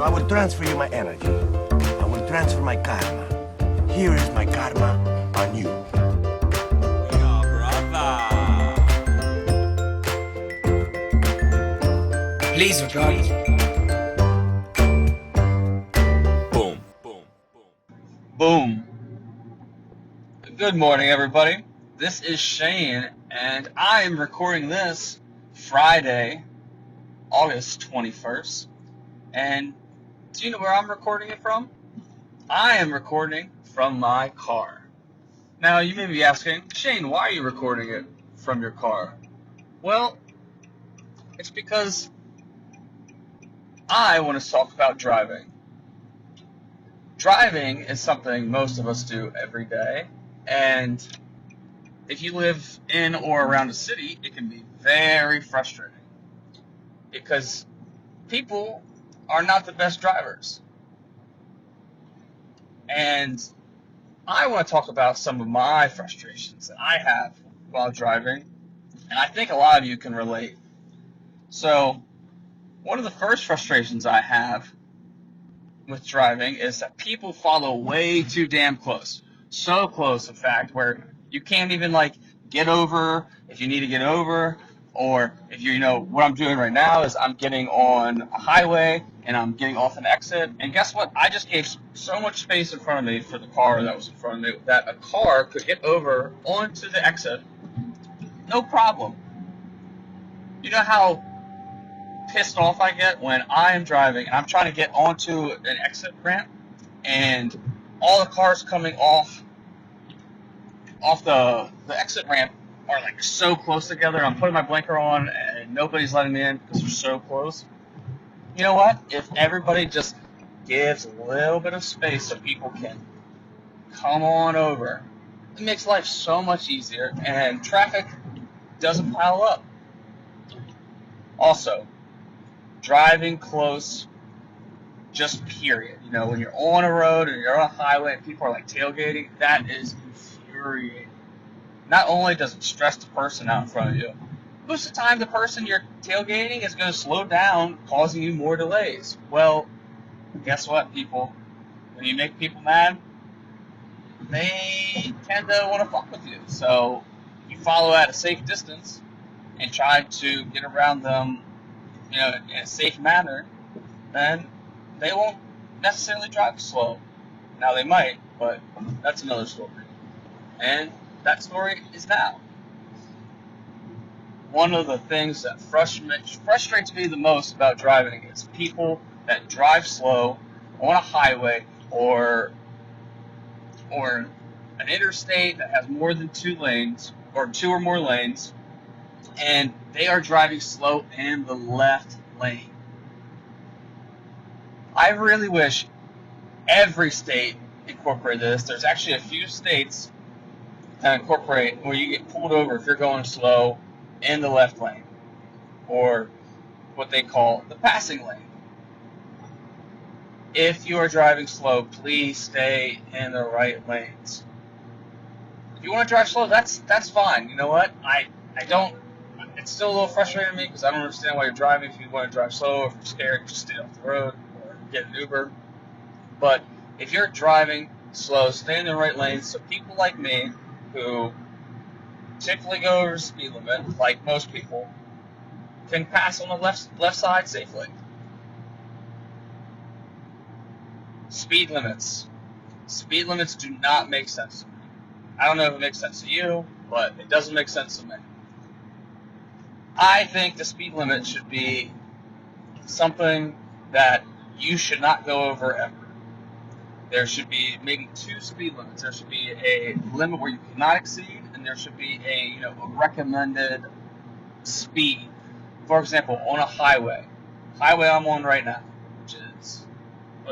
So I will transfer you my energy. I will transfer my karma. Here is my karma on you. Yeah, brother. Please record. Boom. Boom. Boom. Boom. Good morning, everybody. This is Shane, and I am recording this Friday, August 21st. And do you know where I'm recording it from? I am recording from my car. Now, you may be asking, Shane, why are you recording it from your car? Well, it's because I want to talk about driving. Driving is something most of us do every day, and if you live in or around a city, it can be very frustrating because people are not the best drivers. And I want to talk about some of my frustrations that I have while driving, and I think a lot of you can relate. So, one of the first frustrations I have with driving is that people follow way too damn close. So close, in fact, where you can't even get over if you need to get over, or if you know what I'm doing right now is I'm getting on a highway and I'm getting off an exit, and guess what? I just gave so much space in front of me for the car that was in front of me that a car could get over onto the exit, no problem. You know how pissed off I get when I am driving and I'm trying to get onto an exit ramp and all the cars coming off the exit ramp are so close together. I'm putting my blinker on and nobody's letting me in because they're so close. You know what? If everybody just gives a little bit of space so people can come on over, it makes life so much easier and traffic doesn't pile up. Also, driving close, just period. You know, when you're on a road or you're on a highway and people are tailgating, that is infuriating. Not only does it stress the person out in front of you, most of the time the person you're tailgating is going to slow down, causing you more delays. Well, guess what, people? When you make people mad, they tend to want to fuck with you. So if you follow at a safe distance and try to get around them, in a safe manner, then they won't necessarily drive slow. Now they might, but that's another story. And that story is now. One of the things that frustrates me the most about driving is people that drive slow on a highway or an interstate that has more than 2 lanes or 2 or more lanes, and they are driving slow in the left lane. I really wish every state incorporated this. There's actually a few states that incorporate where you get pulled over if you're going slow in the left lane, or what they call the passing lane. If you are driving slow, please stay in the right lanes. If you want to drive slow, that's fine. You know what? I don't. It's still a little frustrating to me because I don't understand why you're driving. If you want to drive slow, if you're scared, just stay off the road or get an Uber. But if you're driving slow, stay in the right lane so people like me, who typically go over the speed limit, like most people, can pass on the left side safely. Speed limits. Speed limits do not make sense to me. I don't know if it makes sense to you, but it doesn't make sense to me. I think the speed limit should be something that you should not go over ever. There should be maybe 2 speed limits. There should be a limit where you cannot exceed, and there should be a recommended speed. For example, on a highway I'm on right now, which is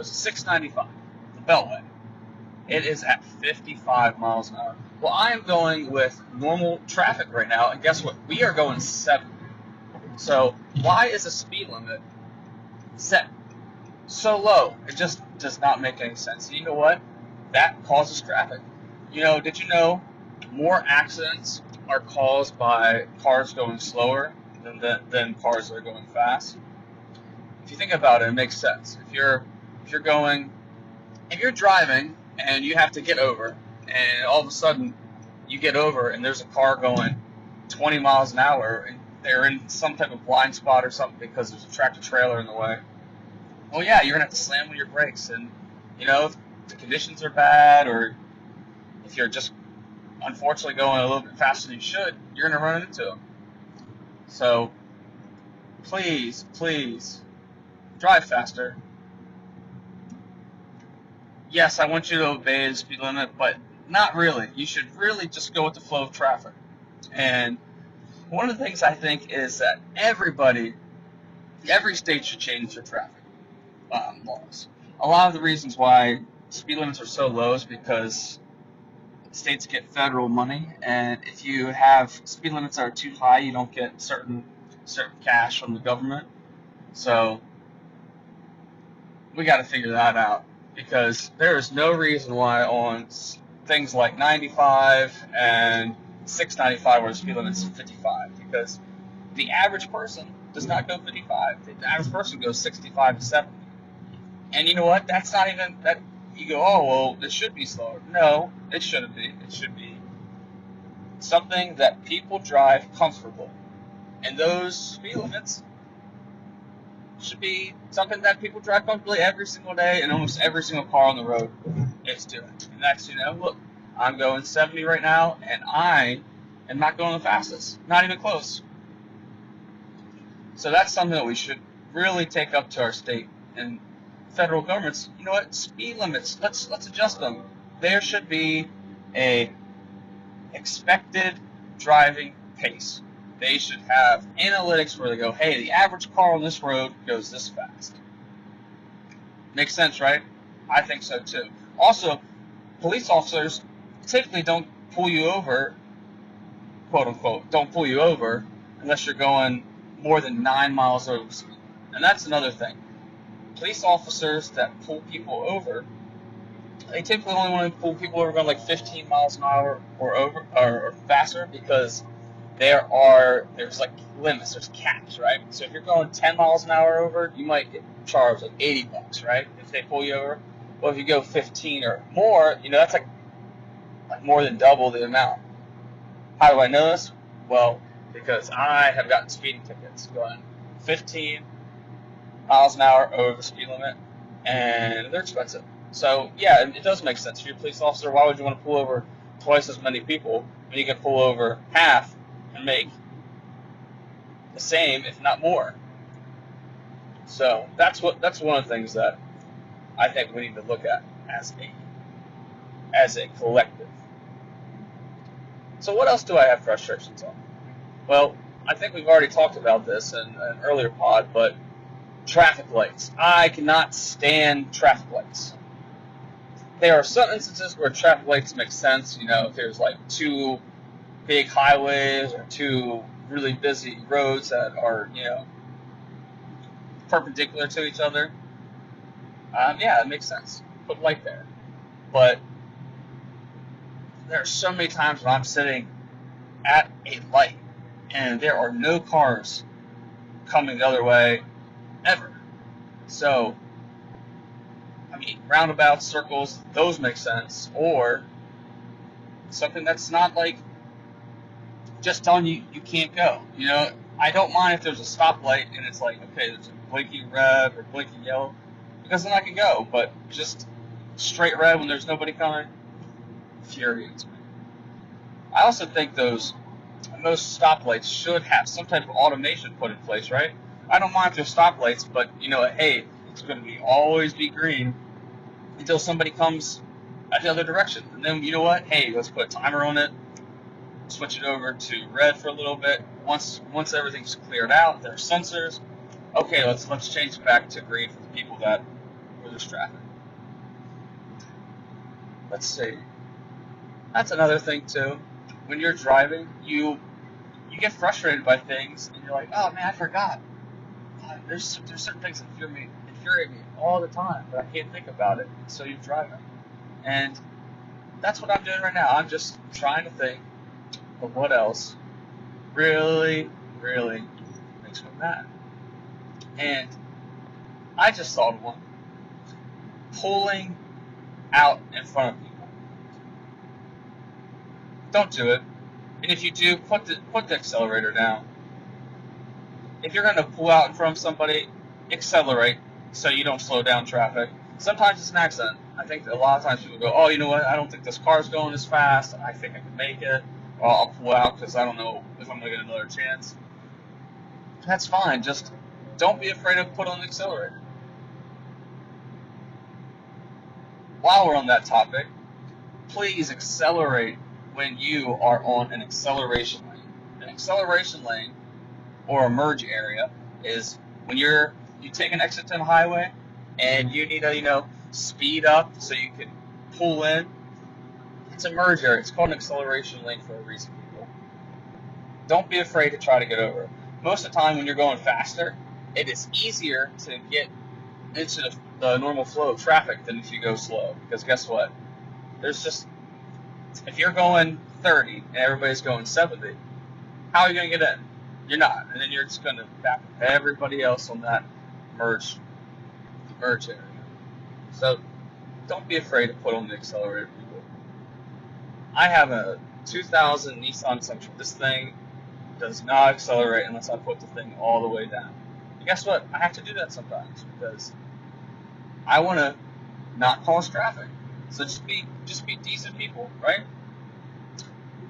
695, the Beltway. It is at 55 miles an hour. Well, I am going with normal traffic right now, and guess what? We are going 70. So why is the speed limit set so low? It just does not make any sense. And you know what? That causes traffic. Did you know more accidents are caused by cars going slower than cars that are going fast? if you think about it, it makes sense. If you're driving and you have to get over, and all of a sudden you get over and there's a car going 20 miles an hour and they're in some type of blind spot or something because there's a tractor trailer in the way. Well, yeah, you're gonna have to slam on your brakes, and if the conditions are bad, or if you're just unfortunately going a little bit faster than you should, you're gonna run into them. So please, please, drive faster. Yes, I want you to obey the speed limit, but not really. You should really just go with the flow of traffic. And one of the things I think is that every state should change their traffic laws. A lot of the reasons why speed limits are so low is because states get federal money, and if you have speed limits that are too high, you don't get certain cash from the government. So we got to figure that out, because there is no reason why on things like 95 and 695 where the speed limit is 55, because the average person does not go 55. The average person goes 65 to 70. And you know what? That's not even that. You go, oh well, it should be slower. No, it shouldn't be. It should be something that people drive comfortable, and those speed limits should be something that people drive comfortably every single day, and almost every single car on the road is doing. And that's, look, I'm going 70 right now, and I am not going the fastest, not even close. So that's something that we should really take up to our state and federal governments. You know what? Speed limits, let's adjust them. There should be a expected driving pace. They should have analytics where they go, hey, the average car on this road goes this fast. Makes sense, right? I think so too. Also, police officers typically don't pull you over, quote unquote, don't pull you over unless you're going more than 9 miles over speed. And that's another thing. Police officers that pull people over, they typically only want to pull people over going like 15 miles an hour or over or faster, because there's like limits, there's caps, right? So if you're going 10 miles an hour over, you might get charged like $80, right? If they pull you over. Well, if you go 15 or more, that's like more than double the amount. How do I know this? Well, because I have gotten speeding tickets going 15 miles an hour over the speed limit, and they're expensive. So yeah, it does make sense. If you're a police officer, why would you want to pull over twice as many people when you can pull over half and make the same, if not more? So that's one of the things that I think we need to look at as a collective. So what else do I have frustrations on? Well, I think we've already talked about this in an earlier pod, but traffic lights. I cannot stand traffic lights. There are some instances where traffic lights make sense. If there's like two big highways or two really busy roads that are, perpendicular to each other. Yeah, it makes sense. Put light there. But there are so many times when I'm sitting at a light and there are no cars coming the other way ever. So, roundabouts, circles, those make sense. Or something that's not like just telling you you can't go. I don't mind if there's a stoplight and it's like, okay, there's a blinking red or blinking yellow, because then I can go. But just straight red when there's nobody coming, infuriates me. I also think most stoplights should have some type of automation put in place, right? I don't mind if there's stoplights, but hey, it's going to always be green until somebody comes at the other direction. And then, you know what? Hey, let's put a timer on it, switch it over to red for a little bit. Once everything's cleared out, there are sensors. Okay, let's change it back to green for the people where there's traffic. Let's see. That's another thing too. When you're driving, you get frustrated by things, and you're like, oh man, I forgot. There's certain things that infuriate me all the time, but I can't think about it. So you're driving, and that's what I'm doing right now. I'm just trying to think of what else really, really makes me mad. And I just thought of one. Pulling out in front of people. Don't do it. And if you do, put the accelerator down. If you're going to pull out in front of somebody, accelerate so you don't slow down traffic. Sometimes it's an accident. I think that a lot of times people go, oh, you know what, I don't think this car's going as fast. I think I can make it. Or I'll pull out because I don't know if I'm going to get another chance. That's fine. Just don't be afraid to put on the accelerator. While we're on that topic, please accelerate when you are on an acceleration lane. An acceleration lane or a merge area is when you take an exit to the highway and you need to speed up so you can pull in. It's a merge area. It's called an acceleration lane for a reason, people. Don't be afraid to try to get over. Most of the time when you're going faster, it is easier to get into the normal flow of traffic than if you go slow. Because guess what? If you're going 30 and everybody's going 70, how are you going to get in? You're not. And then you're just going to back up everybody else on that merge area. So don't be afraid to put on the accelerator, people. I have a 2000 Nissan Sentra. This thing does not accelerate unless I put the thing all the way down. And guess what? I have to do that sometimes because I want to not cause traffic. So just be decent people, right?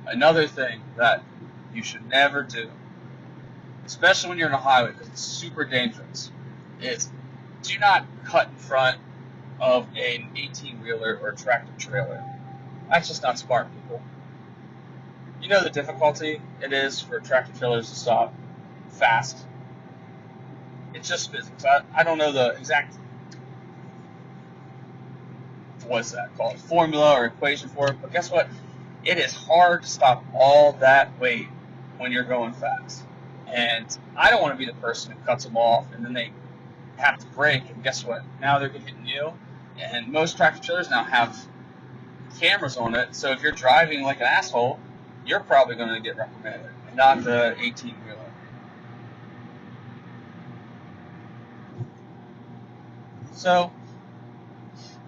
Another thing that you should never do, especially when you're on a highway because it's super dangerous, is do not cut in front of an 18-wheeler or tractor trailer. That's just not smart, people. You know the difficulty it is for tractor trailers to stop fast. It's just physics. I don't know the exact, what's that called, formula or equation for it, but guess what? It is hard to stop all that weight when you're going fast. And I don't want to be the person who cuts them off and then they have to brake, and guess what? Now they're hitting you. And most tractor trailers now have cameras on it, so if you're driving like an asshole, you're probably going to get reprimanded, not the 18-wheeler. So,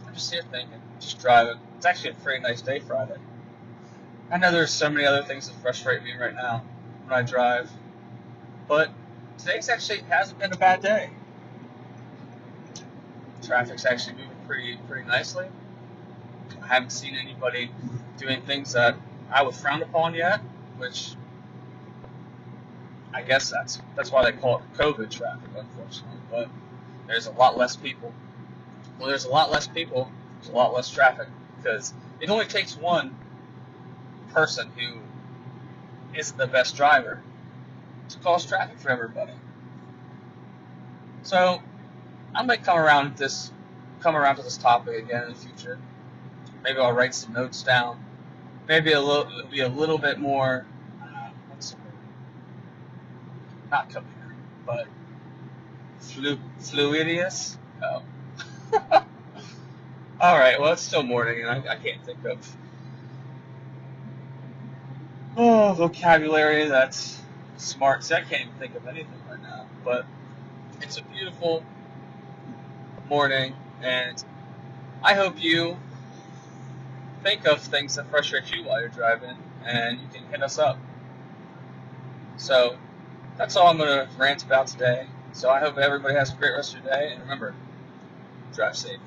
I'm just here thinking, just driving. It's actually a pretty nice day Friday. I know there's so many other things that frustrate me right now when I drive, but today's actually hasn't been a bad day. Traffic's actually moving pretty nicely. I haven't seen anybody doing things that I would frown upon yet, which I guess that's why they call it COVID traffic, unfortunately. But there's a lot less people. Well, there's a lot less people, there's a lot less traffic, because it only takes one person who isn't the best driver to cause traffic for everybody. So I might come around to this topic again in the future. Maybe I'll write some notes down. Maybe it'll be a little bit more, what's the word? Not coherent, but fluidious. Oh. All right. Well, it's still morning, and I can't think of vocabulary that's smart. See, I can't even think of anything right now. But it's a beautiful morning, and I hope you think of things that frustrate you while you're driving, and you can hit us up. So that's all I'm going to rant about today. So I hope everybody has a great rest of your day, and remember, drive safe.